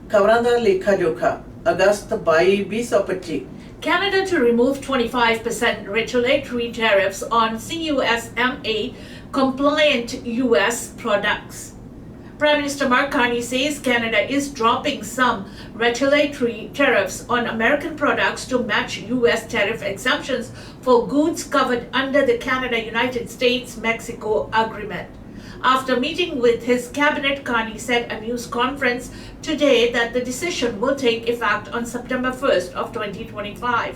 Khabran Da Lekha Jokha, August 2025. Canada to remove 25% retaliatory tariffs on CUSMA compliant US products. Prime Minister Mark Carney says Canada is dropping some retaliatory tariffs on American products to match US tariff exemptions for goods covered under the Canada-United States-Mexico agreement. After meeting with his cabinet, Carney said at a news conference today that the decision will take effect on September 1st of 2025.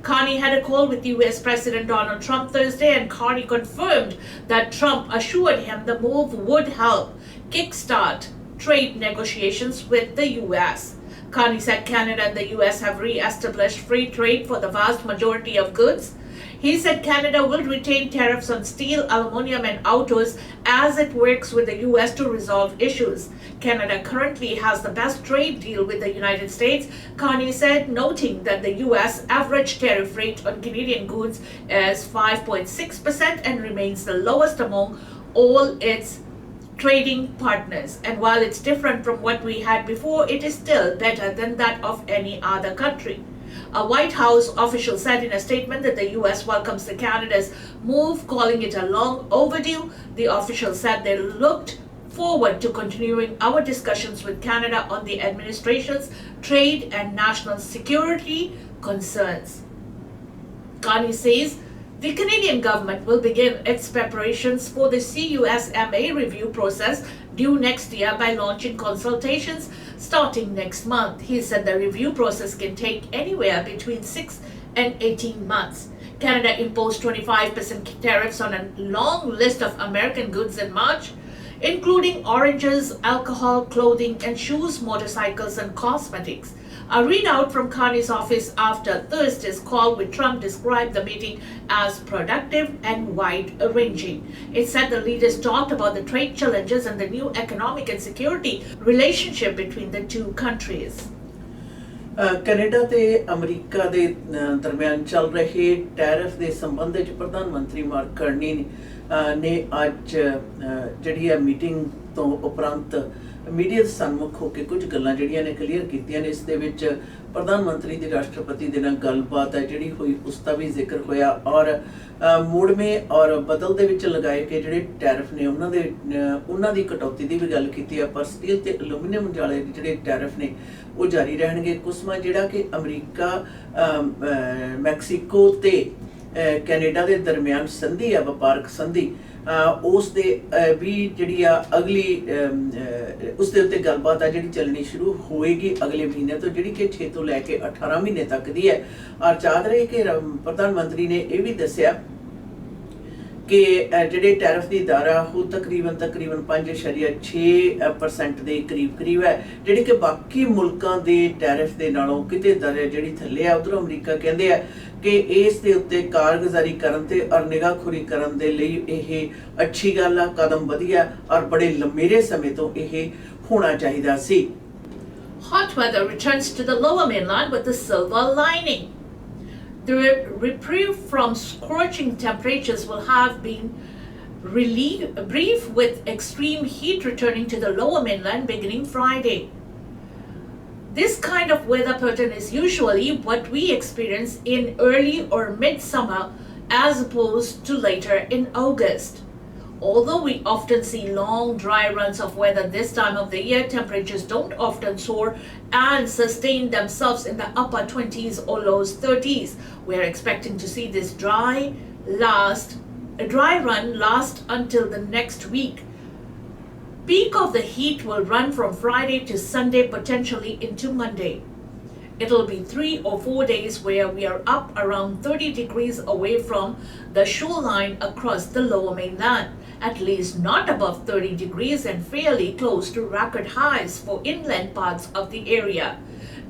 Carney had a call with US President Donald Trump Thursday, and Carney confirmed that Trump assured him the move would help kickstart trade negotiations with the US. Carney said Canada and the US have re-established free trade for the vast majority of goods. He said Canada will retain tariffs on steel, aluminum, and autos as it works with the US to resolve issues. Canada currently has the best trade deal with the United States, Carney said, noting that the US average tariff rate on Canadian goods is 5.6% and remains the lowest among all its trading partners. And while it's different from what we had before, it is still better than that of any other country. A White House official said in a statement that the U.S. welcomes the Canada's move, calling it a long overdue. The official said they looked forward to continuing our discussions with Canada on the administration's trade and national security concerns. Carney says the Canadian government will begin its preparations for the CUSMA review process due next year by launching consultations starting next month. He said the review process can take anywhere between 6 and 18 months. Canada imposed 25% tariffs on a long list of American goods in March, including oranges, alcohol, clothing, and shoes, motorcycles, and cosmetics. A readout from Carney's office after Thursday's call with Trump described the meeting as productive and wide-ranging. It said the leaders talked about the trade challenges and the new economic and security relationship between the two countries. Canada ਤੇ America ਦੇ ਦਰਮਿਆਨ ਚੱਲ ਰਹੇ tariff ਦੇ ਸੰਬੰਧ ਵਿੱਚ ਪ੍ਰਧਾਨ ਮੰਤਰੀ ਮਾਰਕ ਕਾਰਨੀ ਨੇ ਅੱਜ ਜਿਹੜੀ ਹੈ ਮੀਟਿੰਗ ਤੋਂ ਉਪਰੰਤ ਮੀਡੀਆ ਦੇ ਸਨਮੁਖ ਹੋ ਕੇ ਕੁਝ ਗੱਲਾਂ ਜਿਹੜੀਆਂ ਨੇ ਕਲੀਅਰ ਕੀਤੀਆਂ ਨੇ। ਇਸ ਦੇ ਵਿੱਚ ਪ੍ਰਧਾਨ ਮੰਤਰੀ ਦੀ ਰਾਸ਼ਟਰਪਤੀ ਦੇ ਨਾਲ ਗੱਲਬਾਤ ਹੈ ਜਿਹੜੀ ਹੋਈ ਉਸ ਦਾ ਵੀ ਜ਼ਿਕਰ ਹੋਇਆ ਔਰ ਮੋੜਵੇਂ ਔਰ ਬਦਲ ਦੇ ਵਿੱਚ ਲਗਾਏ ਕਿ ਜਿਹੜੇ ਟੈਰਿਫ ਨੇ ਉਹਨਾਂ ਦੀ ਕਟੌਤੀ ਦੀ ਵੀ ਗੱਲ ਕੀਤੀ ਹੈ, ਪਰ ਸਟੀਲ ਤੇ ਐਲੂਮੀਨੀਅਮ ਵਾਲੇ ਜਿਹੜੇ ਟੈਰਿਫ ਨੇ ਉਹ ਜਾਰੀ ਰਹਿਣਗੇ। ਕੁਸਮਾ ਜਿਹੜਾ ਕਿ ਅਮਰੀਕਾ ਮੈਕਸੀਕੋ ਤੇ ਕੈਨੇਡਾ ਦੇ ਦਰਮਿਆਨ ਸੰਧੀ ਆ, ਵਪਾਰਕ ਸੰਧੀ, ਉਸ ਦੇ ਵੀ ਜਿਹੜੀ ਆ ਅਗਲੀ ਉਸ ਦੇ ਉੱਤੇ ਗੱਲਬਾਤ ਆ ਜਿਹੜੀ ਚੱਲਣੀ ਸ਼ੁਰੂ ਹੋਏਗੀ ਅਗਲੇ ਮਹੀਨੇ ਤੋਂ, ਜਿਹੜੀ ਕਿ 6 ਤੋਂ ਲੈ ਕੇ 18 ਮਹੀਨੇ ਤੱਕ ਦੀ ਹੈ। ਔਰ ਯਾਦ ਰਹੇ ਕਿ ਪ੍ਰਧਾਨ ਮੰਤਰੀ ਨੇ ਇਹ ਵੀ ਦੱਸਿਆ ਕਿ ਜਿਹੜੇ ਟੈਰਿਫ ਦੀ ਦਰ ਆ ਉਹ ਤਕਰੀਬਨ 5.6% ਦੇ ਕਰੀਬ ਹੈ, ਜਿਹੜੀ ਕਿ ਬਾਕੀ ਮੁਲਕਾਂ ਦੇ ਟੈਰਿਫ ਦੇ ਨਾਲੋਂ ਕਿਤੇ ਦਰ ਜਿਹੜੀ ਥੱਲੇ ਆ। ਉਧਰੋਂ ਅਮਰੀਕਾ ਕਹਿੰਦੇ ਆ ਕਿ ਇਸ ਦੇ ਉੱਤੇ ਕਾਰਗੁਜ਼ਾਰੀ ਕਰਨ ਤੇ ਔਰ ਨਿਗਾਹਖੋਰੀ ਕਰਨ ਦੇ ਲਈ ਇਹ ਅੱਛੀ ਗੱਲ ਆ, ਕਦਮ ਵਧੀਆ ਔਰ ਬੜੇ ਲੰਮੇਰੇ ਸਮੇਂ ਤੋਂ ਇਹ ਹੋਣਾ ਚਾਹੀਦਾ ਸੀ। Hot weather returns to the lower mainland with a silver lining. The reprieve from scorching temperatures will have been brief, with extreme heat returning to the lower mainland beginning Friday. This kind of weather pattern is usually what we experience in early or mid-summer as opposed to later in August. Although we often see long dry runs of weather this time of the year, temperatures don't often soar and sustain themselves in the upper 20s or low 30s. We are expecting to see this dry run last until the next week. Peak of the heat will run from Friday to Sunday, potentially into Monday. It'll be 3 or 4 days where we are up around 30 degrees away from the shoreline across the lower mainland, at least not above 30 degrees and fairly close to record highs for inland parts of the area.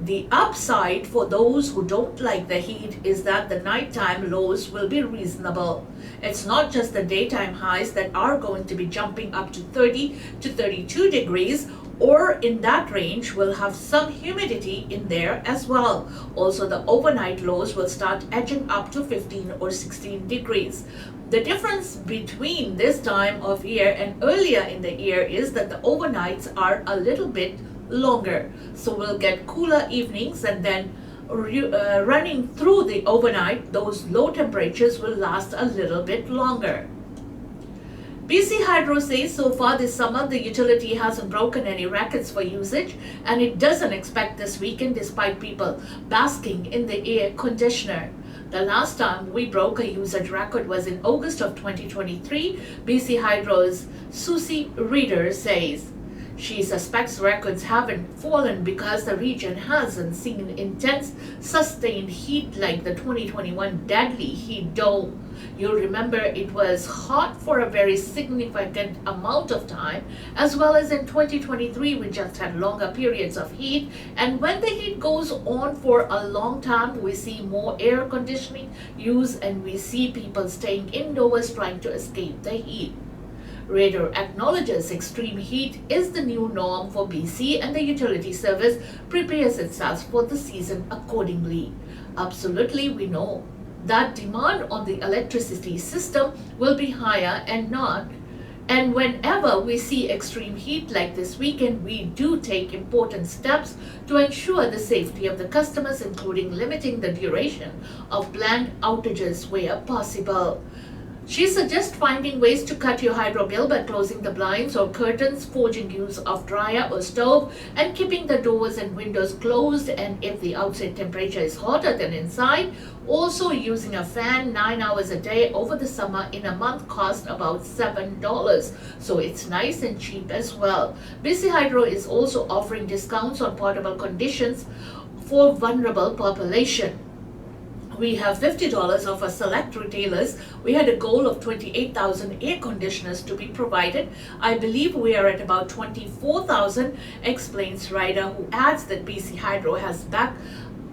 The upside for those who don't like the heat is that the nighttime lows will be reasonable. It's not just the daytime highs that are going to be jumping up to 30 to 32 degrees, or in that range will have some humidity in there as well. Also, the overnight lows will start edging up to 15 or 16 degrees. The difference between this time of year and earlier in the year is that the overnights are a little bit longer. So we'll get cooler evenings, and then running through the overnight, those low temperatures will last a little bit longer. BC Hydro says so far this summer the utility hasn't broken any records for usage, and it doesn't expect this weekend despite people basking in the air conditioner. The last time we broke a usage record was in August of 2023, BC Hydro's Susie Reader says. She suspects records haven't fallen because the region hasn't seen intense, sustained heat like the 2021 deadly heat dome. You'll remember it was hot for a very significant amount of time, as well as in 2023 we just had longer periods of heat, and when the heat goes on for a long time we see more air conditioning use and we see people staying indoors trying to escape the heat. Radar acknowledges extreme heat is the new norm for BC and the utility service prepares itself for the season accordingly. Absolutely, we know that demand on the electricity system will be higher and whenever we see extreme heat like this weekend, we do take important steps to ensure the safety of the customers, including limiting the duration of planned outages where possible. She suggests finding ways to cut your hydro bill by closing the blinds or curtains, forging use of dryer or stove, and keeping the doors and windows closed, and if the outside temperature is hotter than inside, also using a fan 9 hours a day over the summer in a month costs about $7, so it's nice and cheap as well. BC Hydro is also offering discounts on portable conditions for vulnerable population. We have $50 off for select retailers. We had a goal of 28,000 air conditioners to be provided. I believe we are at about 24,000, explains Ryder, who adds that BC Hydro has back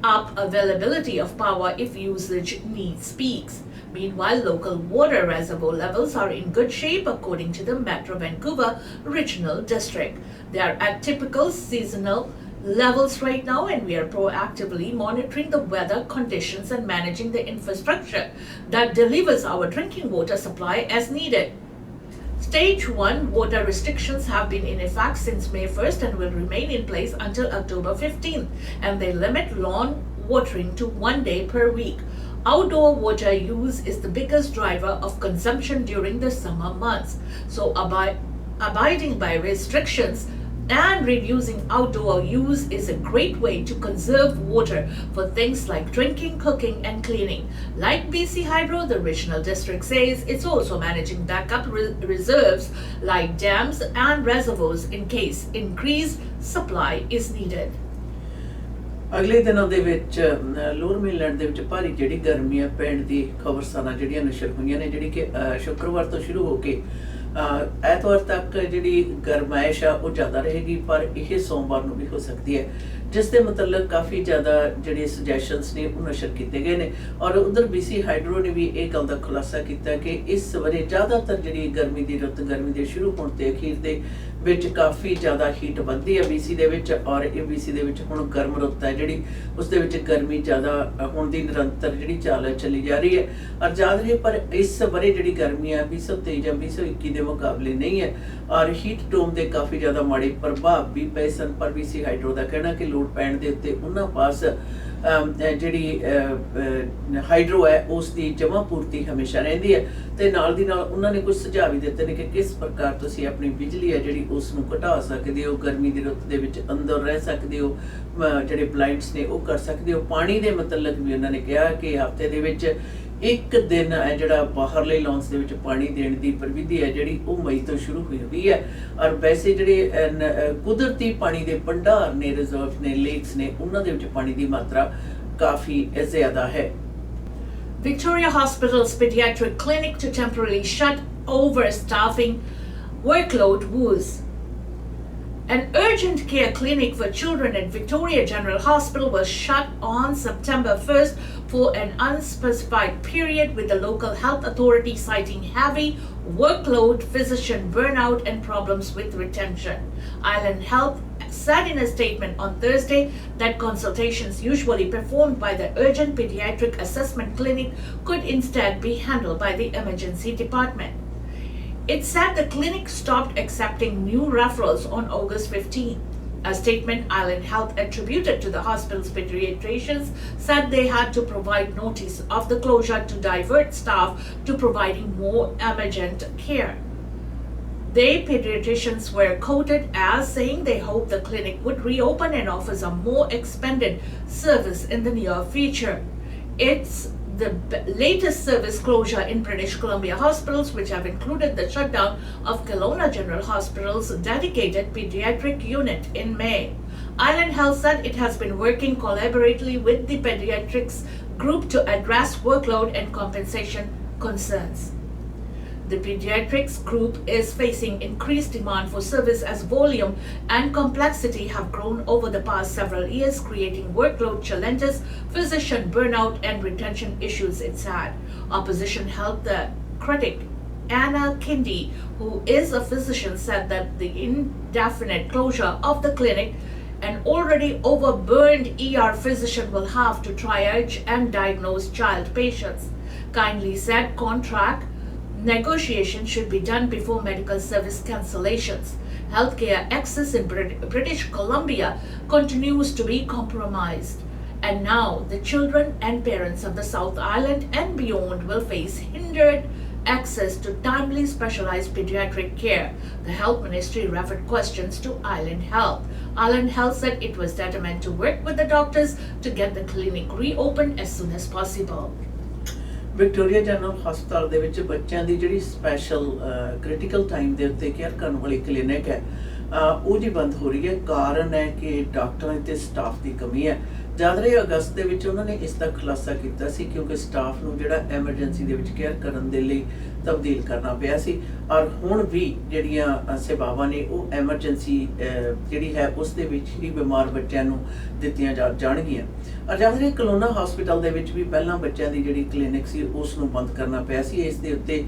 up availability of power if usage needs peaks. Meanwhile, local water reservoir levels are in good shape according to the Metro Vancouver Regional District. They are at typical seasonal levels right now, and we are proactively monitoring the weather conditions and managing the infrastructure that delivers our drinking water supply as needed. Stage 1 water restrictions have been in effect since May 1st and will remain in place until October 15th, and they limit lawn watering to 1 day per week. Outdoor water use is the biggest driver of consumption during the summer months, so abiding by restrictions and reducing outdoor use is a great way to conserve water for things like drinking, cooking, and cleaning. Like BC Hydro, the regional district says it's also managing backup reserves like dams and reservoirs in case increased supply is needed. ਅਗਲੇ ਦਿਨਾਂ ਦੇ ਵਿੱਚ lower mainland ਦੇ ਵਿੱਚ ਭਾਰੀ ਜਿਹੜੀ ਗਰਮੀ ਆ ਪੈਣ ਦੀ ਖਬਰਸਾਰਾਂ ਜਿਹੜੀਆਂ ਨਸ਼ਰ ਹੋਈਆਂ ਨੇ, ਜਿਹੜੀ ਕਿ ਸ਼ੁੱਕਰਵਾਰ ਤੋਂ ਸ਼ੁਰੂ ਹੋ ਕੇ ਐਤਵਾਰ ਤੱਕ ਜਿਹੜੀ ਗਰਮਾਇਸ਼ ਆ ਉਹ ਜ਼ਿਆਦਾ ਰਹੇਗੀ, ਪਰ ਇਹ ਸੋਮਵਾਰ ਨੂੰ ਵੀ ਹੋ ਸਕਦੀ ਹੈ, ਜਿਸ ਦੇ ਮਤਲਬ ਕਾਫੀ ਜ਼ਿਆਦਾ ਜਿਹੜੇ ਸੁਜੈਸ਼ਨਸ ਨੇ ਉਹ ਨਸ਼ਰ ਕੀਤੇ ਗਏ ਨੇ। ਔਰ ਉਧਰ BC ਹਾਈਡਰੋ ਨੇ ਵੀ ਇਹ ਗੱਲ ਦਾ ਖੁਲਾਸਾ ਕੀਤਾ ਕਿ ਇਸ ਵਾਰੇ ਜ਼ਿਆਦਾਤਰ ਜਿਹੜੀ ਗਰਮੀ ਦੀ ਰੁੱਤ, ਗਰਮੀ ਦੇ ਸ਼ੁਰੂ ਹੋਣ ਤੇ ਅਖੀਰ ਦੇ ਵਿੱਚ ਕਾਫੀ ਜ਼ਿਆਦਾ ਹੀਟ ਵੱਧਦੀ ਹੈ BC ਦੇ ਵਿੱਚ, ਔਰ ਇਹ BC ਦੇ ਵਿੱਚ ਹੁਣ ਗਰਮ ਰੁੱਤ ਹੈ ਜਿਹੜੀ ਉਸ ਦੇ ਵਿੱਚ ਗਰਮੀ ਜ਼ਿਆਦਾ ਹੋਣ ਦੀ ਨਿਰੰਤਰ ਜਿਹੜੀ ਚਾਲ ਚੱਲੀ ਜਾ ਰਹੀ ਹੈ। ਔਰ ਯਾਦ ਰਹੇ ਪਰ ਇਸ ਵਾਰੇ ਜਿਹੜੀ ਗਰਮੀ ਹੈ 2023 ਜਾਂ 2021 ਦੇ ਮੁਕਾਬਲੇ ਨਹੀਂ ਹੈ, ਔਰ ਹੀਟ ਡੋਮ ਦੇ ਕਾਫੀ ਜ਼ਿਆਦਾ ਮਾੜੇ ਪ੍ਰਭਾਵ ਵੀ ਪਏ ਸਨ, ਪਰ BC ਹਾਈਡਰੋ ਦਾ ਕਹਿਣਾ ਕਿ ਲੋਡ ਪੈਣ ਦੇ ਉੱਤੇ ਉਹਨਾਂ ਪਾਸ ਜਿਹੜੀ ਹਾਈਡਰੋ ਹੈ ਉਸ ਦੀ ਜਮ੍ਹਾਂ ਪੂਰਤੀ ਹਮੇਸ਼ਾ ਰਹਿੰਦੀ ਹੈ, ਤੇ ਨਾਲ ਦੀ ਨਾਲ ਉਹਨਾਂ ਨੇ ਕੁਝ ਸੁਝਾਅ ਵੀ ਦਿੱਤੇ ਨੇ ਕਿ ਕਿਸ ਪ੍ਰਕਾਰ ਤੁਸੀਂ ਆਪਣੀ ਬਿਜਲੀ ਹੈ ਜਿਹੜੀ ਉਸ ਨੂੰ ਘਟਾ ਸਕਦੇ ਹੋ, ਗਰਮੀ ਦੀ ਰੁੱਤ ਦੇ ਵਿੱਚ ਅੰਦਰ ਰਹਿ ਸਕਦੇ ਹੋ, ਜਿਹੜੇ ਬਲਾਈਂਡਸ ਨੇ ਉਹ ਕਰ ਸਕਦੇ ਹੋ। ਪਾਣੀ ਦੇ ਮਤਲਬ ਵੀ ਉਹਨਾਂ ਨੇ ਕਿਹਾ ਕਿ ਹਫ਼ਤੇ ਦੇ ਵਿੱਚ ਇੱਕ ਦਿਨ ਹੈ ਜਿਹੜਾ ਬਾਹਰਲੇ ਲੌਂਸ ਦੇ ਵਿੱਚ ਪਾਣੀ ਦੇਣ ਦੀ ਪ੍ਰਵਿਧੀ ਹੈ ਜਿਹੜੀ ਉਹ ਮਈ ਤੋਂ ਸ਼ੁਰੂ ਹੋਈ ਹੈ, ਔਰ ਵੈਸੇ ਜਿਹੜੇ ਕੁਦਰਤੀ ਪਾਣੀ ਦੇ ਭੰਡਾਰ ਨੇ, ਰਿਜ਼ਰਵ ਨੇ, ਲੇਕਸ ਨੇ, ਉਹਨਾਂ ਦੇ ਵਿੱਚ ਪਾਣੀ ਦੀ ਮਾਤਰਾ ਕਾਫੀ ਜ਼ਿਆਦਾ ਹੈ। Victoria Hospital's pediatric clinic to temporarily shut overstaffing workload woes. An urgent care clinic for children at Victoria General Hospital was shut on September 1st for an unspecified period, with the local health authority citing heavy workload, physician burnout, and problems with retention. Island Health said in a statement on Thursday that consultations usually performed by the urgent pediatric assessment clinic could instead be handled by the emergency department. It said the clinic stopped accepting new referrals on August 15. A statement Island Health attributed to the hospital's pediatricians said they had to provide notice of the closure to divert staff to providing more emergent care. The pediatricians were quoted as saying they hope the clinic would reopen and offers a more expanded service in the near future. It's the latest service closure in British Columbia hospitals, which have included the shutdown of Kelowna General Hospital's dedicated pediatric unit in May. Island Health said it has been working collaboratively with the pediatrics group to address workload and compensation concerns. The pediatrics group is facing increased demand for service as volume and complexity have grown over the past several years, creating workload challenges, physician burnout, and retention issues it's had. Opposition Health critic Anna Kindy, who is a physician, said that the indefinite closure of the clinic, an already overburdened ER physician will have to triage and diagnose child patients. Kindly said contract negotiation should be done before medical service cancellations. Healthcare access in British Columbia continues to be compromised. And now the children and parents of the South Island and beyond will face hindered access to timely specialized pediatric care. The Health Ministry referred questions to Island Health. Island Health said it was determined to work with the doctors to get the clinic reopened as soon as possible. Victoria general ਹਸਪਤਾਲ ਦੇ ਵਿੱਚ ਬੱਚਿਆਂ ਦੀ ਜਿਹੜੀ special critical time ਦੇ ਉੱਤੇ care ਕਰਨ ਵਾਲੀ clinic ਹੈ ਉਹ ਜੀ ਬੰਦ ਹੋ ਰਹੀ ਹੈ। ਕਾਰਨ ਹੈ ਕਿ ਡਾਕਟਰਾਂ ਤੇ ਸਟਾਫ ਦੀ ਕਮੀ ਹੈ। ਜਦ ਅਗਸਤ ਦੇ ਵਿੱਚ ਉਹਨਾਂ ਨੇ ਇਸ ਦਾ ਖੁਲਾਸਾ ਕੀਤਾ ਸੀ ਕਿਉਂਕਿ ਸਟਾਫ ਨੂੰ ਜਿਹੜਾ ਐਮਰਜੈਂਸੀ ਦੇ ਵਿੱਚ ਕੇਅਰ ਕਰਨ ਦੇ ਲਈ ਤਬਦੀਲ ਕਰਨਾ ਪਿਆ ਸੀ ਔਰ ਹੁਣ ਵੀ ਜਿਹੜੀਆਂ ਸੇਵਾਵਾਂ ਨੇ ਉਹ ਐਮਰਜੈਂਸੀ ਜਿਹੜੀ ਹੈ ਉਸ ਦੇ ਵਿੱਚ ਹੀ ਬਿਮਾਰ ਬੱਚਿਆਂ ਨੂੰ ਦਿੱਤੀਆਂ ਜਾਣਗੀਆਂ। ਔਰ ਜਦ ਕਲੋਨਾ ਹਸਪੀਟਲ ਦੇ ਵਿੱਚ ਵੀ ਪਹਿਲਾਂ ਬੱਚਿਆਂ ਦੀ ਜਿਹੜੀ ਕਲੀਨਿਕ ਸੀ ਉਸ ਨੂੰ ਬੰਦ ਕਰਨਾ ਪਿਆ ਸੀ। ਇਸ ਦੇ ਉੱਤੇ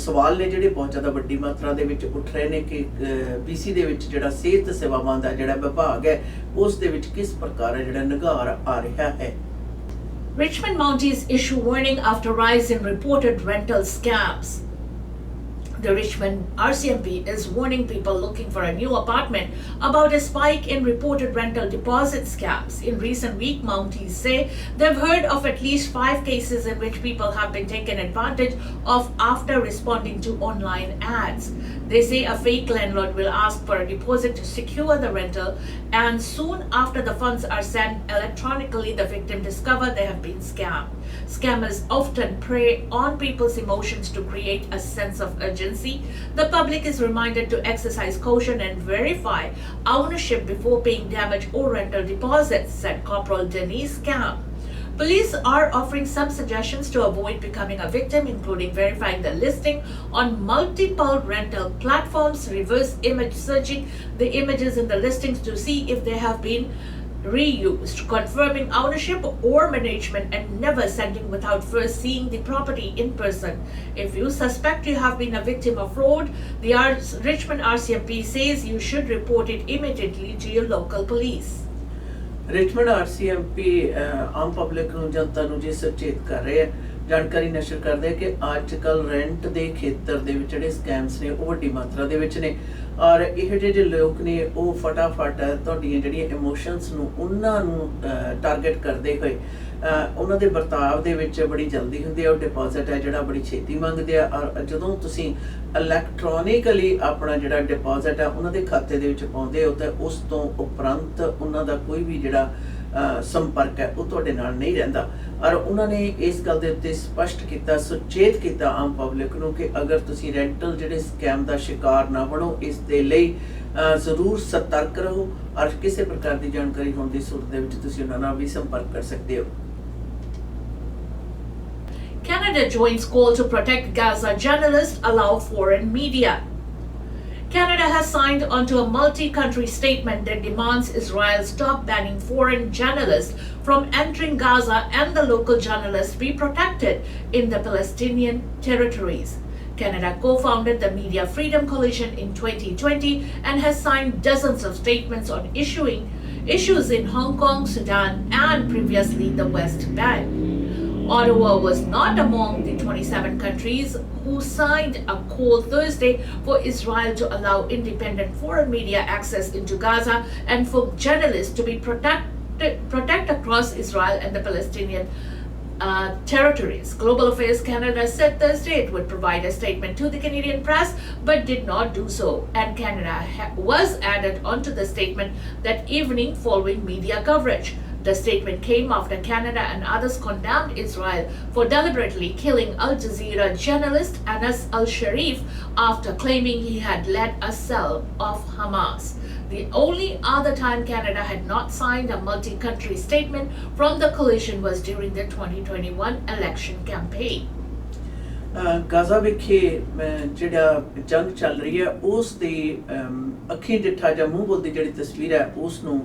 ਸਵਾਲ ਨੇ ਜਿਹੜੇ ਬਹੁਤ ਜ਼ਿਆਦਾ ਵੱਡੀ ਮਾਤਰਾ ਦੇ ਵਿੱਚ ਉੱਠ ਰਹੇ ਨੇ ਕਿ BC ਦੇ ਵਿੱਚ ਜਿਹੜਾ ਸਿਹਤ ਸੇਵਾਵਾਂ ਦਾ ਜਿਹੜਾ ਵਿਭਾਗ ਹੈ ਉਸ ਦੇ ਵਿੱਚ ਕਿਸ ਪ੍ਰਕਾਰ ਹੈ ਜਿਹੜਾ ਨਿਗਾਰ ਆ ਰਿਹਾ ਹੈ। Richmond Mounties issue warning after rise in reported rental scams. The Richmond RCMP is warning people looking for a new apartment about a spike in reported rental deposit scams. In recent weeks, Mounties say they've heard of at least 5 cases in which people have been taken advantage of after responding to online ads. They say a fake landlord will ask for a deposit to secure the rental, and soon after the funds are sent electronically, the victim discovers they have been scammed. Scammers often prey on people's emotions to create a sense of urgency. The public is reminded to exercise caution and verify ownership before paying damage or rental deposits, said Corporal Denise Camp. Police are offering some suggestions to avoid becoming a victim, including verifying the listing on multiple rental platforms, reverse image searching the images in the listings to see if they have been reused, confirming ownership or management, and never sending without first seeing the property in person. If you suspect you have been a victim of fraud, the Richmond RCMP says you should report it immediately to your local police. Richmond RCMP Aam public ਨੂੰ ਜਨਤਾ ਨੂੰ ਜੀ ਸੁਚੇਤ ਕਰ ਰਹੇ ਹੈ, ਜਾਣਕਾਰੀ ਨਸ਼ਰ ਕਰਦੇ ਹੈ ਕਿ ਅੱਜ ਕੱਲ ਰੈਂਟ ਦੇ ਖੇਤਰ ਦੇ ਵਿੱਚ ਜਿਹੜੇ ਸਕੈਮਸ ਨੇ ਉਹ ਵੱਡੀ ਮਾਤਰਾ ਦੇ ਵਿੱਚ ਨੇ ਔਰ ਇਹ ਜਿਹੜੇ ਲੋਕ ਨੇ ਉਹ ਫਟਾਫਟ ਤੁਹਾਡੀਆਂ ਜਿਹੜੀਆਂ ਇਮੋਸ਼ਨਸ ਨੂੰ ਉਹਨਾਂ ਨੂੰ ਟਾਰਗੇਟ ਕਰਦੇ ਹੋਏ ਉਹਨਾਂ ਦੇ ਵਰਤਾਵ ਦੇ ਵਿੱਚ ਬੜੀ ਜਲਦੀ ਹੁੰਦੀ ਹੈ। ਉਹ ਡਿਪੋਜ਼ਿਟ ਹੈ ਜਿਹੜਾ ਬੜੀ ਛੇਤੀ ਮੰਗਦੇ ਆ ਔਰ ਜਦੋਂ ਤੁਸੀਂ ਇਲੈਕਟ੍ਰੋਨਿਕਲੀ ਆਪਣਾ ਜਿਹੜਾ ਡਿਪੋਜ਼ਿਟ ਹੈ ਉਹਨਾਂ ਦੇ ਖਾਤੇ ਦੇ ਵਿੱਚ ਪਾਉਂਦੇ ਹੋ ਤਾਂ ਉਸ ਤੋਂ ਉਪਰੰਤ ਉਹਨਾਂ ਦਾ ਕੋਈ ਵੀ ਜਿਹੜਾ ਸੰਪਰਕ ਹੈ ਉਹ ਤੁਹਾਡੇ ਨਾਲ ਨਹੀਂ ਰਹਿੰਦਾ ਔਰ ਉਹਨਾਂ ਨੇ ਇਸ ਗੱਲ ਦੇ ਉੱਤੇ ਸਪਸ਼ਟ ਕੀਤਾ, ਸੁਚੇਤ ਕੀਤਾ ਆਮ ਪਬਲਿਕ ਨੂੰ ਕਿ ਅਗਰ ਤੁਸੀਂ ਰੈਂਟਲ ਜਿਹੜੇ ਸਕੈਮ ਦਾ ਸ਼ਿਕਾਰ ਨਾ ਬਣੋ ਇਸ ਦੇ ਲਈ ਜ਼ਰੂਰ ਸਤਰਕ ਰਹੋ ਔਰ ਕਿਸੇ ਪ੍ਰਕਾਰ ਦੀ ਜਾਣਕਾਰੀ ਹੋਣ ਦੀ ਸੂਰਤ ਦੇ ਵਿੱਚ ਤੁਸੀਂ ਉਹਨਾਂ ਨਾਲ ਵੀ ਸੰਪਰਕ ਕਰ ਸਕਦੇ ਹੋ। Canada joins call to protect Gaza journalists, allow foreign media. Canada has signed onto a multi-country statement that demands Israel stop banning foreign journalists from entering Gaza and the local journalists be protected in the Palestinian territories. Canada co-founded the Media Freedom Coalition in 2020 and has signed dozens of statements on issues in Hong Kong, Sudan, and previously the West Bank. Ottawa was not among the 27 countries who signed a call Thursday for Israel to allow independent foreign media access into Gaza and for journalists to be protected across Israel and the Palestinian territories. Global Affairs Canada said Thursday it would provide a statement to the Canadian press, but did not do so. And Canada was added onto the statement that evening following media coverage. The statement came after Canada and others condemned Israel for deliberately killing Al Jazeera journalist Anas al-Sharif after claiming he had led a cell of Hamas. The only other time Canada had not signed a multi-country statement from the coalition was during the 2021 election campaign. Gaza ਵਿਖੇ ਜਿਹੜਾ ਜੰਗ ਚੱਲ ਰਹੀ ਹੈ ਉਸ ਦੀ ਅੱਖੀਂ ਡਿੱਠਾ ਜਾਂ ਮੂੰਹ ਬੋਲਦੀ ਜਿਹੜੀ ਤਸਵੀਰ ਹੈ ਉਸ ਨੂੰ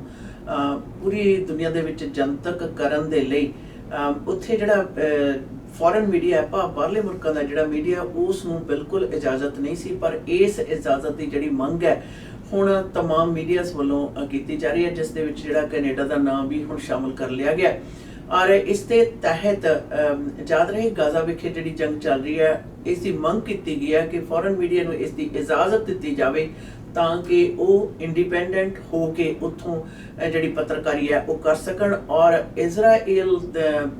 ਪੂਰੀ ਦੁਨੀਆ ਦੇ ਵਿੱਚ ਜਨਤਕ ਕਰਨ ਦੇ ਲਈ ਉੱਥੇ ਜਿਹੜਾ ਫੋਰਨ ਮੀਡੀਆ ਹੈ ਬਾਹਰਲੇ ਮੁਲਕਾਂ ਦਾ ਜਿਹੜਾ ਮੀਡੀਆ ਉਸ ਨੂੰ ਬਿਲਕੁਲ ਇਜਾਜ਼ਤ ਨਹੀਂ ਸੀ ਪਰ ਇਸ ਇਜਾਜ਼ਤ ਦੀ ਜਿਹੜੀ ਮੰਗ ਹੈ ਹੁਣ तमाम ਮੀਡੀਆਸ ਵੱਲੋਂ ਕੀਤੀ ਜਾ ਰਹੀ ਹੈ ਜਿਸ ਦੇ ਵਿੱਚ ਜਿਹੜਾ ਕੈਨੇਡਾ ਦਾ ਨਾਮ ਵੀ ਹੁਣ ਸ਼ਾਮਲ ਕਰ ਲਿਆ ਗਿਆ ਔਰ ਇਸ ਦੇ ਤਹਿਤ ਯਾਦ ਰਹੇ ਗਾਜ਼ਾ ਵਿਖੇ ਜਿਹੜੀ ਜੰਗ ਚੱਲ ਰਹੀ ਹੈ ਇਸ ਦੀ ਮੰਗ ਕੀਤੀ ਗਈ ਹੈ ਕਿ ਫੋਰਨ ਮੀਡੀਆ ਨੂੰ ਇਸ ਦੀ ਇਜਾਜ਼ਤ ਦਿੱਤੀ ਜਾਵੇ ਤਾਂ ਕਿ ਉਹ ਇੰਡੀਪੈਂਡੈਂਟ ਹੋ ਕੇ ਉੱਥੋਂ ਜਿਹੜੀ ਪੱਤਰਕਾਰੀ ਹੈ ਉਹ ਕਰ ਸਕਣ ਔਰ ਇਜ਼ਰਾਈਲ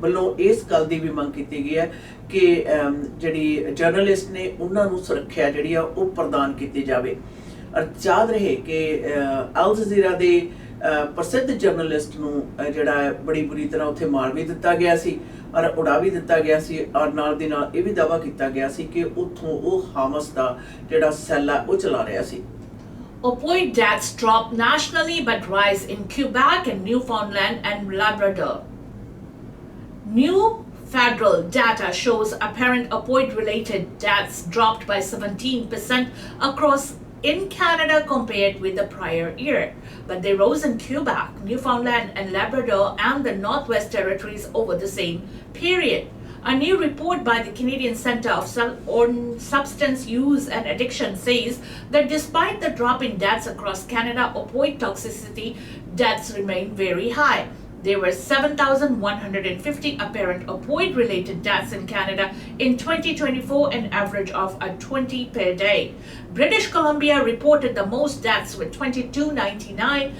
ਵੱਲੋਂ ਇਸ ਗੱਲ ਦੀ ਵੀ ਮੰਗ ਕੀਤੀ ਗਈ ਹੈ ਕਿ ਜਿਹੜੀ ਜਰਨਲਿਸਟ ਨੇ ਉਹਨਾਂ ਨੂੰ ਸੁਰੱਖਿਆ ਜਿਹੜੀ ਆ ਉਹ ਪ੍ਰਦਾਨ ਕੀਤੀ ਜਾਵੇ ਔਰ ਯਾਦ ਰਹੇ ਕਿ ਅਲ ਜਜ਼ੀਰਾ ਦੇ ਪ੍ਰਸਿੱਧ ਜਰਨਲਿਸਟ ਨੂੰ ਜਿਹੜਾ ਬੜੀ ਬੁਰੀ ਤਰ੍ਹਾਂ ਉੱਥੇ ਮਾਰ ਵੀ ਦਿੱਤਾ ਗਿਆ ਸੀ ਔਰ ਉਡਾ ਵੀ ਦਿੱਤਾ ਗਿਆ ਸੀ ਔਰ ਨਾਲ ਦੀ ਨਾਲ ਇਹ ਵੀ ਦਾਅਵਾ ਕੀਤਾ ਗਿਆ ਸੀ ਕਿ ਉੱਥੋਂ ਉਹ ਹਾਮਸ ਦਾ ਜਿਹੜਾ ਸੈੱਲ ਆ ਉਹ ਚਲਾ ਰਿਹਾ ਸੀ Opioid deaths drop nationally but rise in Quebec and Newfoundland and Labrador. New federal data shows apparent opioid-related deaths dropped by 17% across in Canada compared with the prior year, but they rose in Quebec, Newfoundland and Labrador and the Northwest Territories over the same period. A new report by the Canadian Centre on Substance Use and Addiction says that despite the drop in deaths across Canada, opioid toxicity deaths remain very high. There were 7,150 apparent opioid-related deaths in Canada in 2024, an average of 20 per day. British Columbia reported the most deaths with 2,299.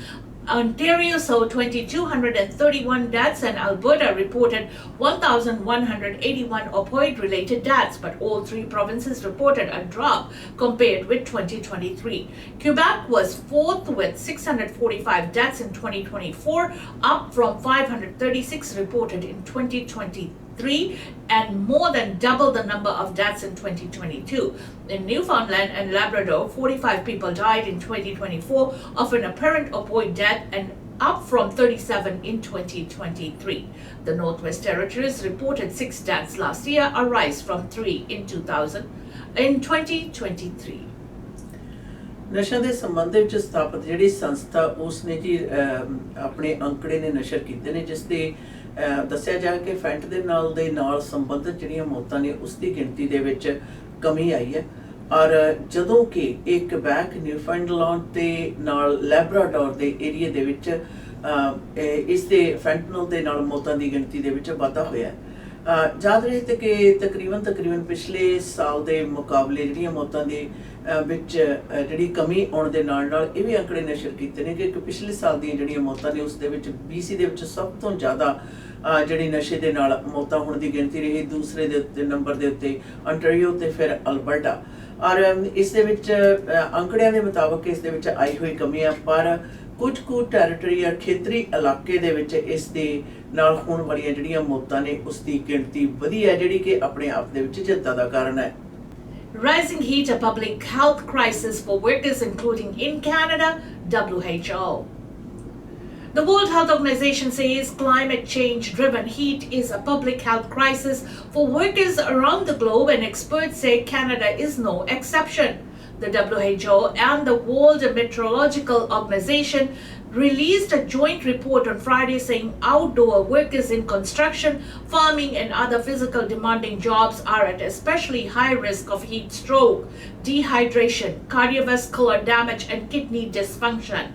Ontario saw 2,231 deaths and Alberta reported 1,181 opioid-related deaths, but all three provinces reported a drop compared with 2023. Quebec was fourth with 645 deaths in 2024, up from 536 reported in 2023 and more than double the number of deaths in 2022. In Newfoundland and Labrador, 45 people died in 2024 of an apparent opioid death and up from 37 in 2023. The Northwest Territories reported 6 deaths last year, a rise from 3 in 2023. ਨਸ਼ਿਆਂ ਦੇ ਸੰਬੰਧ ਵਿੱਚ ਸਥਾਪਿਤ ਜਿਹੜੀ ਸੰਸਥਾ ਉਸਨੇ ਜੀ ਆਪਣੇ ਅੰਕੜੇ ਨੇ ਨਸ਼ਰ ਕੀਤੇ ਨੇ ਜਿਸ ਦੇ ਦੱਸਿਆ ਜਾ ਕਿ ਫੈਂਟ ਦੇ ਨਾਲ ਸੰਬੰਧਿਤ ਜਿਹੜੀਆਂ ਮੌਤਾਂ ਨੇ ਉਸ ਦੀ ਗਿਣਤੀ ਦੇ ਵਿੱਚ ਕਮੀ ਆਈ ਹੈ ਔਰ ਜਦੋਂ ਕਿ ਇੱਕ ਕੈਬੈਕ ਨਿਊਫਾਊਂਡਲੈਂਡ ਤੇ ਨਾਲ ਲੈਬਰਾਡੋਰ ਦੇ ਏਰੀਆ ਦੇ ਵਿੱਚ ਇਸ ਦੇ ਫੈਂਟਨਲ ਦੇ ਨਾਲ ਮੌਤਾਂ ਦੀ ਗਿਣਤੀ ਦੇ ਵਿੱਚ ਵਾਧਾ ਹੋਇਆ ਹੈ ਯਾਦ ਰਹੇ ਤੇ ਕਿ ਤਕਰੀਬਨ ਪਿਛਲੇ ਸਾਲ ਦੇ ਮੁਕਾਬਲੇ ਜਿਹੜੀਆਂ ਮੌਤਾਂ ਦੀ ਵਿੱਚ ਜਿਹੜੀ ਕਮੀ ਆਉਣ ਦੇ ਨਾਲ ਇਹ ਵੀ ਅੰਕੜੇ ਨਸ਼ਰ ਕੀਤੇ ਨੇ ਕਿ ਪਿਛਲੇ ਸਾਲ ਦੀਆਂ ਜਿਹੜੀਆਂ ਮੌਤਾਂ ਨੇ ਉਸ ਦੇ ਵਿੱਚ BC ਦੇ ਵਿੱਚ ਸਭ ਤੋਂ ਜ਼ਿਆਦਾ ਜਿਹੜੀ ਨਸ਼ੇ ਦੇ ਨਾਲ ਮੌਤਾਂ ਹੋਣ ਦੀ ਗਿਣਤੀ ਰਹੀ ਦੂਸਰੇ ਦੇ ਨੰਬਰ ਦੇ ਉੱਤੇ ਅੰਟਾਰੀਓ ਤੇ ਫਿਰ ਅਲਬਰਟਾ ਔਰ ਇਸ ਦੇ ਵਿੱਚ ਅੰਕੜਿਆਂ ਦੇ ਮੁਤਾਬਕ ਇਸ ਦੇ ਵਿੱਚ ਆਈ ਹੋਈ ਕਮੀ ਆ ਪਰ ਕੁਝ ਕੁ ਟੈਰੀਟਰੀ ਜਾਂ ਖੇਤਰੀ ਇਲਾਕੇ ਦੇ ਵਿੱਚ ਇਸ ਦੇ ਨਾਲ ਹੋਣ ਵਾਲੀਆਂ ਜਿਹੜੀਆਂ ਮੌਤਾਂ ਨੇ ਉਸ ਦੀ ਗਿਣਤੀ ਵਧੀ ਹੈ ਜਿਹੜੀ ਕਿ ਆਪਣੇ ਆਪ ਦੇ ਵਿੱਚ ਚਿੰਤਾ ਦਾ ਕਾਰਨ ਹੈ Rising heat, a public health crisis for workers, including in Canada, WHO. The World Health Organization says climate change-driven heat is a public health crisis for workers around the globe, and experts say Canada is no exception. The WHO and the World Meteorological Organization released a joint report on Friday saying outdoor workers in construction, farming and other physical demanding jobs are at especially high risk of heat stroke, dehydration, cardiovascular damage and kidney dysfunction.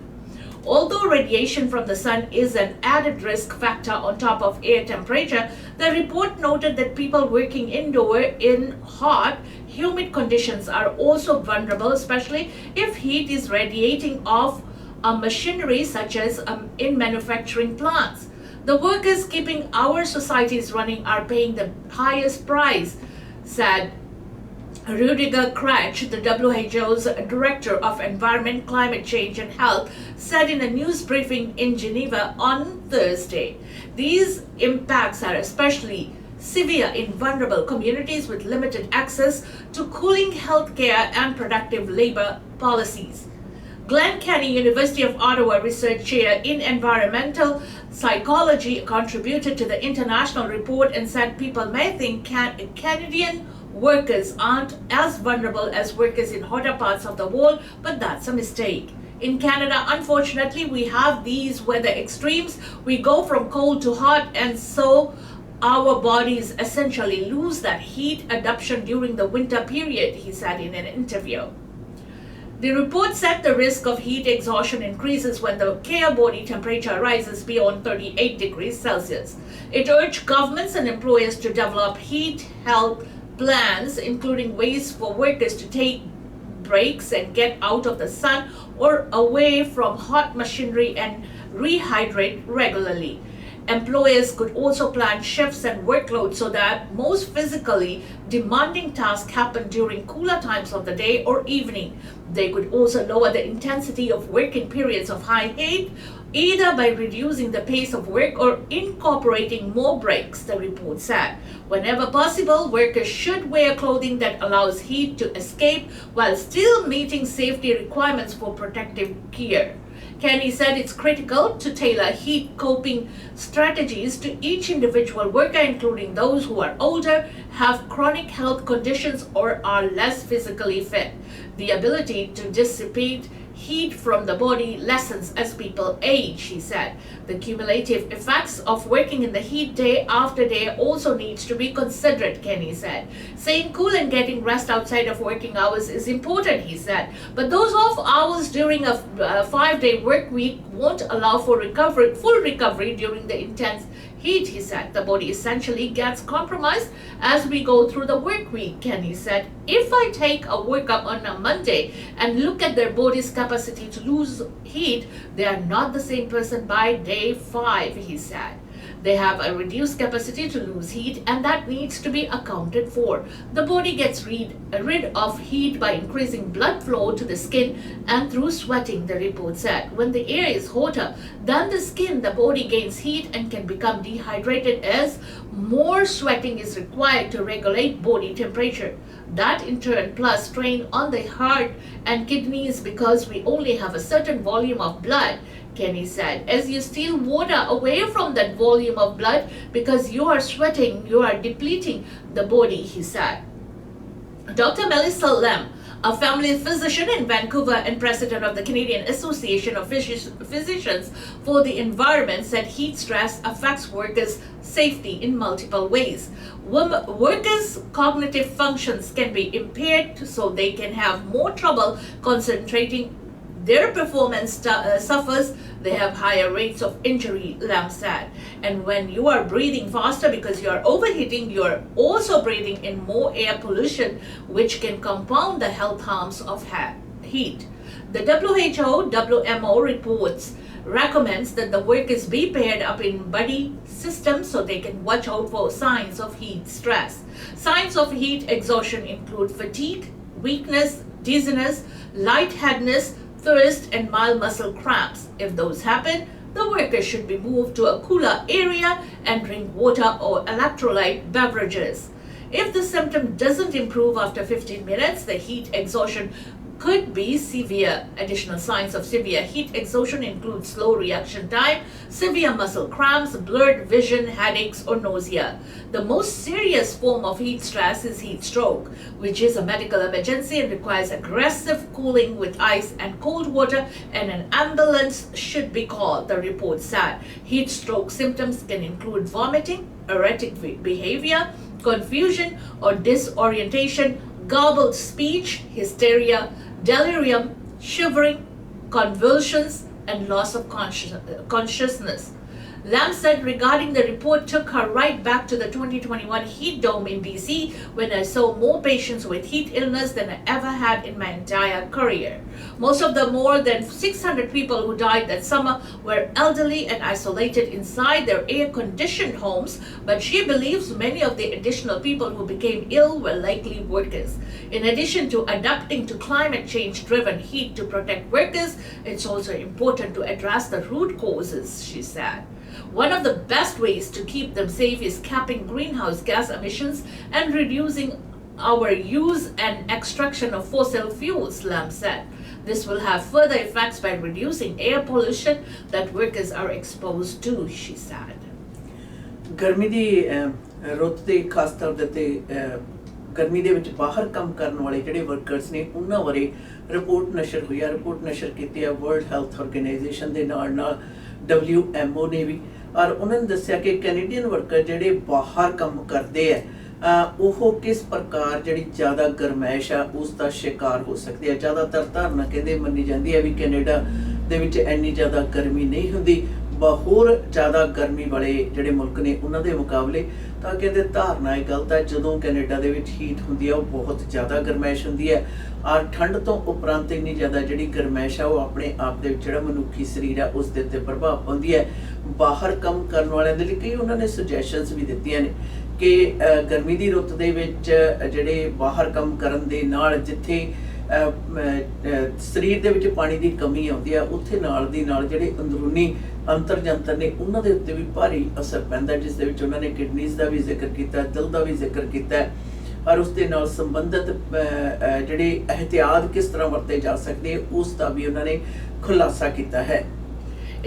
Although radiation from the sun is an added risk factor on top of air temperature, the report noted that people working indoor in hot, humid conditions are also vulnerable, especially if heat is radiating off machinery such as in manufacturing plants. The workers keeping our societies running are paying the highest price, said Rudiger Kratch, the WHO's Director of Environment, Climate Change and Health, said in a news briefing in Geneva on Thursday. These impacts are especially severe in vulnerable communities with limited access to cooling, healthcare, and productive labor policies. Glen Canny, University of Ottawa Research Chair in Environmental Psychology, contributed to the international report and said people may think Canadian workers aren't as vulnerable as workers in hotter parts of the world, but that's a mistake. In Canada, unfortunately, we have these weather extremes. We go from cold to hot, and so our bodies essentially lose that heat adaptation during the winter period, he said in an interview. The report said the risk of heat exhaustion increases when the care body temperature rises beyond 38 degrees Celsius. It urged governments and employers to develop heat health plans, including ways for workers to take breaks and get out of the sun or away from hot machinery and rehydrate regularly. Employers could also plan shifts and workloads so that most physically demanding tasks happen during cooler times of the day or evening. They could also lower the intensity of working periods of high heat, either by reducing the pace of work or incorporating more breaks, the report said. Whenever possible, workers should wear clothing that allows heat to escape while still meeting safety requirements for protective gear. Kenny said it's critical to tailor heat coping strategies to each individual worker, including those who are older, have chronic health conditions, or are less physically fit. The ability to dissipate heat from the body lessens as people age, he said. The cumulative effects of working in the heat day after day also needs to be considered, Kenny said. Staying cool and getting rest outside of working hours is important, he said. But those off hours during a 5-day work week won't allow for full recovery during the intense heat, he said. The body essentially gets compromised as we go through the work week, Kenny said. If I take a workup on a Monday and look at their body's capacity to lose heat, they are not the same person by day 5, he said. They have a reduced capacity to lose heat, and that needs to be accounted for. The body gets rid of heat by increasing blood flow to the skin and through sweating, the report said. When the air is hotter than the skin, the body gains heat and can become dehydrated as more sweating is required to regulate body temperature. That in turn plus strain on the heart and kidneys because we only have a certain volume of blood, Kenny said. As you steal water away from that volume of blood because you are sweating, you are depleting the body, he said. Dr. Melissa Lem, a family physician in Vancouver and president of the Canadian Association of Physicians for the Environment, said heat stress affects workers' safety in multiple ways. Workers' cognitive functions can be impaired, so they can have more trouble concentrating. Their performance suffers. They have higher rates of injury, Lam said. And when you are breathing faster because you are overheating, you are also breathing in more air pollution, which can compound the health harms of heat. The WHO recommends that the workers be paired up in buddy systems so they can watch out for signs of heat stress. Signs of heat exhaustion include fatigue, weakness, dizziness, lightheadedness, thirst, and mild muscle cramps. If those happen, the worker should be moved to a cooler area and drink water or electrolyte beverages. If the symptom doesn't improve after 15 minutes, the heat exhaustion could be severe. Additional signs of severe heat exhaustion include slow reaction time, severe muscle cramps, blurred vision, headaches, or nausea. The most serious form of heat stress is heat stroke, which is a medical emergency and requires aggressive cooling with ice and cold water, and an ambulance should be called, the report said. Heat stroke symptoms can include vomiting, erratic behavior, confusion or disorientation, garbled speech, hysteria, delirium, shivering, convulsions, and loss of consciousness. Lam said regarding the report took her right back to the 2021 heat dome in BC, when I saw more patients with heat illness than I ever had in my entire career. Most of the more than 600 people who died that summer were elderly and isolated inside their air-conditioned homes, but she believes many of the additional people who became ill were likely workers. In addition to adapting to climate change-driven heat to protect workers, it's also important to address the root causes, she said. One of the best ways to keep them safe is capping greenhouse gas emissions and reducing our use and extraction of fossil fuels, Lam said. This will have further effects by reducing air pollution that workers are exposed to, she said. ਗਰਮੀ ਦੀ ਰੁੱਤ ਦੇ ਖਾਸ ਤੌਰ ਤੇ ਗਰਮੀ ਦੇ ਵਿੱਚ ਬਾਹਰ ਕੰਮ ਕਰਨ ਵਾਲੇ ਜਿਹੜੇ ਵਰਕਰਸ ਨੇ ਉਹਨਾਂ ਬਾਰੇ ਰਿਪੋਰਟ ਨਸ਼ਰ ਹੋਈ ਹੈ। ਰਿਪੋਰਟ ਨਸ਼ਰ ਕੀਤੀ ਹੈ ਵਰਲਡ ਹੈਲਥ ਆਰਗੇਨਾਈਜੇਸ਼ਨ ਦੇ ਨਾਲ WMO ਨੇ ਵੀ, ਔਰ ਉਹਨਾਂ ਨੇ ਦੱਸਿਆ ਕਿ ਕੈਨੇਡੀਅਨ ਵਰਕਰ ਜਿਹੜੇ ਬਾਹਰ ਕੰਮ ਕਰਦੇ ਆ ਉਹ ਕਿਸ ਪ੍ਰਕਾਰ ਜਿਹੜੀ ਜ਼ਿਆਦਾ ਗਰਮੈਸ਼ ਆ ਉਸ ਦਾ ਸ਼ਿਕਾਰ ਹੋ ਸਕਦੇ ਆ। ਜ਼ਿਆਦਾਤਰ ਧਾਰਨਾ ਕਹਿੰਦੇ ਮੰਨੀ ਜਾਂਦੀ ਹੈ ਵੀ ਕੈਨੇਡਾ ਦੇ ਵਿੱਚ ਇੰਨੀ ਜ਼ਿਆਦਾ ਗਰਮੀ ਨਹੀਂ ਹੁੰਦੀ, ਹੋਰ ਜ਼ਿਆਦਾ ਗਰਮੀ ਵਾਲੇ ਜਿਹੜੇ ਮੁਲਕ ਨੇ ਉਹਨਾਂ ਦੇ ਮੁਕਾਬਲੇ। ਤਾਂ ਕਹਿੰਦੇ ਧਾਰਨਾ ਇਹ ਗਲਤ ਹੈ। ਜਦੋਂ ਕੈਨੇਡਾ ਦੇ ਵਿੱਚ ਹੀਟ ਹੁੰਦੀ ਹੈ ਉਹ ਬਹੁਤ ਜ਼ਿਆਦਾ ਗਰਮੈਸ਼ ਹੁੰਦੀ ਹੈ, ਔਰ ਠੰਡ ਤੋਂ ਉਪਰੰਤ ਇੰਨੀ ਜ਼ਿਆਦਾ ਜਿਹੜੀ ਗਰਮੈਸ਼ ਆ ਉਹ ਆਪਣੇ ਆਪ ਦੇ ਵਿੱਚ ਜਿਹੜਾ ਮਨੁੱਖੀ ਸਰੀਰ ਆ ਉਸ ਦੇ ਉੱਤੇ ਪ੍ਰਭਾਵ ਪਾਉਂਦੀ ਹੈ। ਬਾਹਰ ਕੰਮ ਕਰਨ ਵਾਲਿਆਂ ਦੇ ਲਈ ਕਈ ਉਹਨਾਂ ਨੇ ਸੁਜੈਸ਼ਨਸ ਵੀ ਦਿੱਤੀਆਂ ਨੇ ਕਿ ਗਰਮੀ ਦੀ ਰੁੱਤ ਦੇ ਵਿੱਚ ਜਿਹੜੇ ਬਾਹਰ ਕੰਮ ਕਰਨ ਦੇ ਨਾਲ ਜਿੱਥੇ ਸਰੀਰ ਦੇ ਵਿੱਚ ਪਾਣੀ ਦੀ ਕਮੀ ਆਉਂਦੀ ਆ ਉੱਥੇ ਨਾਲ ਦੀ ਨਾਲ ਜਿਹੜੇ ਅੰਦਰੂਨੀ ਅੰਤਰ ਜੰਤਰ ਨੇ ਉਹਨਾਂ ਦੇ ਉੱਤੇ ਵੀ ਭਾਰੀ ਅਸਰ ਪੈਂਦਾ, ਜਿਸ ਦੇ ਵਿੱਚ ਉਹਨਾਂ ਨੇ ਕਿਡਨੀਜ਼ ਦਾ ਵੀ ਜ਼ਿਕਰ ਕੀਤਾ, ਦਿਲ ਦਾ ਵੀ ਜ਼ਿਕਰ ਕੀਤਾ, ਔਰ ਉਸ ਦੇ ਨਾਲ ਸੰਬੰਧਿਤ ਜਿਹੜੇ ਇਹਤਿਆਤ ਕਿਸ ਤਰ੍ਹਾਂ ਵਰਤੇ ਜਾ ਸਕਦੇ ਉਸ ਦਾ ਵੀ ਉਹਨਾਂ ਨੇ ਖੁਲਾਸਾ ਕੀਤਾ है।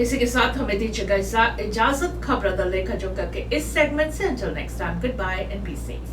इसी के साथ हमें दीजिएगा इजाजत। खबरों दा लेखा जोखा के इस सेगमेंट से until next time, goodbye and be safe।